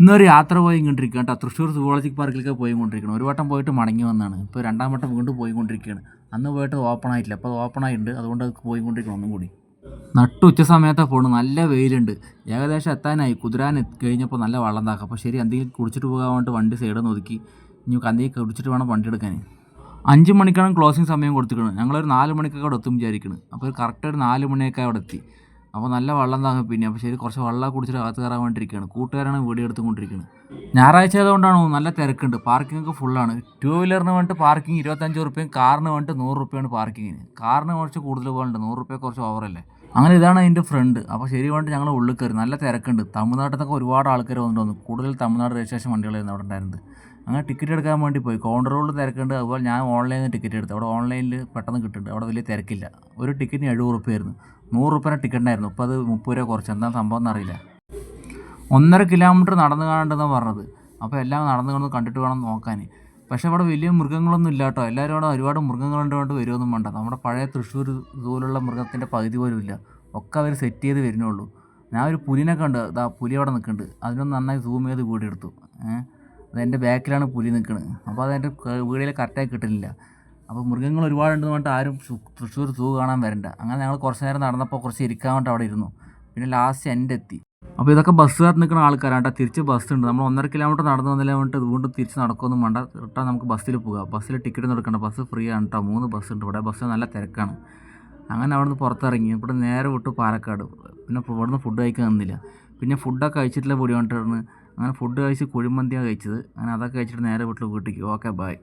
ഇന്നൊരു യാത്ര പോയിക്കൊണ്ടിരിക്കുക കേട്ടോ. തൃശ്ശൂർ സുവോളജിക് പാർക്കിലേക്ക് പോയിക്കൊണ്ടിരിക്കണം. ഒരു വട്ടം പോയിട്ട് മടങ്ങി വന്നതാണ്. ഇപ്പോൾ രണ്ടാം വട്ടം വീണ്ടും പോയിക്കൊണ്ടിരിക്കുകയാണ്. അന്ന് പോയിട്ട് ഓപ്പൺ ആയിട്ടില്ല, അപ്പോൾ അത് ഓപ്പൺ ആയിട്ടുണ്ട്. അതുകൊണ്ട് അത് പോയിക്കൊണ്ടിരിക്കണം ഒന്നും കൂടി. നട്ടു ഉച്ച സമയത്താണ് പോകണം. നല്ല വെയിലുണ്ട്. ഏകദേശം എത്താനായി. കുതിരാൻ കഴിഞ്ഞപ്പോൾ നല്ല വെള്ളം താക്കാം. അപ്പോൾ ശരി, എന്തെങ്കിലും കുടിച്ചിട്ട് പോകാൻ വേണ്ടിയിട്ട് വണ്ടി സൈഡിൽ നിന്ന് ഒതുക്കി. ഇനി എന്തെങ്കിലും കുടിച്ചിട്ട് വേണം വണ്ടി എടുക്കാൻ. 5 മണിക്കാണ് ക്ലോസിങ് സമയം കൊടുത്തിരിക്കുന്നത്. ഞങ്ങളൊരു 4 മണിക്കൊക്കെ അവിടെ എത്തും വിചാരിക്കുന്നത്. അപ്പോൾ കറക്റ്റ് ഒരു 4 മണിയൊക്കെ അവിടെ എത്തി. അപ്പോൾ നല്ല വെള്ളം താങ്ങും. പിന്നെ അപ്പോൾ ശരി, കുറച്ച് വെള്ളം കുടിച്ചിട്ട് അകത്ത് കയറാൻ വേണ്ടിയിരിക്കുകയാണ്. കൂട്ടുകാരാണ് വീഡിയോ എടുത്തുകൊണ്ടിരിക്കുന്നത്. ഞായറാഴ്ച ആയതുകൊണ്ടാണ് നല്ല തിരക്കുണ്ട്. പാർക്കിംഗ് ഫുള്ളാണ്. 2 വീലറിന് വേണ്ടിയിട്ട് പാർക്കിംഗ് 25 റുപ്യയും കാറിന് വേണ്ടിയിട്ട് 100 റുപ്യാണ് പാർക്കിങ്ങിന്. കാറിന് കുറച്ച് കൂടുതൽ പോലുണ്ട്. 100 റുപ്യ കുറച്ച് ഓവറല്ലേ. അങ്ങനെ ഇതാണ് അതിൻ്റെ ഫ്രണ്ട്. അപ്പോൾ ശരി വേണ്ടി ഞങ്ങൾ ഉള്ളിൽ കയറി. നല്ല തിരക്കുണ്ട്. തമിഴ്നാട്ടിൽ നിന്നൊക്കെ ഒരുപാട് ആൾക്കാർ വന്നിട്ട് കൂടുതൽ തമിഴ്നാട് രജിസ്ട്രേഷൻ വണ്ടികളായിരുന്നു അവിടെ ഉണ്ടായിരുന്നത്. അങ്ങനെ ടിക്കറ്റ് എടുക്കാൻ വേണ്ടി പോയി. കൗണ്ടറുകളിൽ തിരക്കുണ്ട്. അതുപോലെ ഞാൻ ഓൺലൈനിൽ നിന്ന് ടിക്കറ്റ് എടുത്തു. അവിടെ ഓൺലൈനിൽ പെട്ടെന്ന് കിട്ടുന്നുണ്ട്. അവിടെ വലിയ തിരക്കില്ല. ഒരു ടിക്കറ്റിന് 70 റുപ്യായിരുന്നു. 100 റുപ്യേൻ്റെ ടിക്കറ്റിനായിരുന്നു. ഇപ്പോൾ അത് 30 രൂപ കുറച്ച്. എന്താ സംഭവം എന്നറിയില്ല. 1.5 കിലോമീറ്റർ നടന്നു കാണേണ്ടതെന്നാണ് പറഞ്ഞത്. അപ്പോൾ എല്ലാം നടന്നു കൊണ്ട് കണ്ടിട്ട് വേണം നോക്കാൻ. പക്ഷേ ഇവിടെ വലിയ മൃഗങ്ങളൊന്നും ഇല്ല കേട്ടോ. എല്ലാവരും അവിടെ ഒരുപാട് മൃഗങ്ങളുണ്ട് കൊണ്ട് വരുമൊന്നും വേണ്ട. നമ്മുടെ പഴയ തൃശ്ശൂർ സൂവിലുള്ള മൃഗത്തിൻ്റെ പകുതി പോലും ഇല്ല. ഒക്കെ അവർ സെറ്റ് ചെയ്ത് വരുന്നുള്ളൂ. ഞാൻ ഒരു പുലിനെ കണ്ട്. ഇതാ പുലി അവിടെ നിൽക്കുന്നുണ്ട്. അതിനൊന്ന് നന്നായി സൂം ചെയ്ത് വീഡിയോ എടുത്തു. അതെൻ്റെ ബാക്കിലാണ് പുലി നിൽക്കുന്നത്. അപ്പോൾ അതെൻ്റെ വീഡിയോയിൽ കറക്റ്റായി കിട്ടുന്നില്ല. അപ്പോൾ മൃഗങ്ങൾ ഒരുപാടുണ്ടെന്ന് പറഞ്ഞിട്ട് ആരും തൃശ്ശൂർ സൂ കാണാൻ വരണ്ട. അങ്ങനെ ഞങ്ങൾ കുറച്ച് നേരം നടന്നപ്പോൾ കുറച്ച് ഇരിക്കാൻ വേണ്ടി അവിടെ ഇരുന്നു. പിന്നെ ലാസ്റ്റ് എൻ്റെ എത്തി. അപ്പോൾ ഇതൊക്കെ ബസ്സുകാർ നിൽക്കുന്ന ആൾക്കാരാണ്. തിരിച്ച് ബസ്സുണ്ട്. നമ്മൾ 1.5 കിലോമീറ്റർ നടന്നു വന്നതിനെ വേണ്ടിയിട്ട് വീണ്ടും തിരിച്ച് നടക്കൊന്നും വേണ്ട. റിട്ടാ നമുക്ക് ബസ്സിൽ പോകാം. ബസ്സിൽ ടിക്കറ്റ് എടുക്കേണ്ട. ബസ് ഫ്രീ ആണ് കേട്ടോ. 3 ബസ്സുണ്ട് ഇവിടെ. ബസ് നല്ല തിരക്കാണ്. അങ്ങനെ അവിടെ നിന്ന് പുറത്തിറങ്ങി. ഇവിടെ നേരെ വിട്ടു പാലക്കാട്. പിന്നെ ഇവിടുന്ന് ഫുഡ് കഴിക്കാൻ നിന്നില്ല. പിന്നെ ഫുഡൊക്കെ കഴിച്ചിട്ടില്ല പൊടി കൊണ്ടിരുന്ന്. അങ്ങനെ ഫുഡ് കഴിച്ച് കുഴിമന്തിയാണ് കഴിച്ചത്. അങ്ങനെ അതൊക്കെ കഴിച്ചിട്ട് നേരെ വീട്ടിലേക്ക്. Okay bye.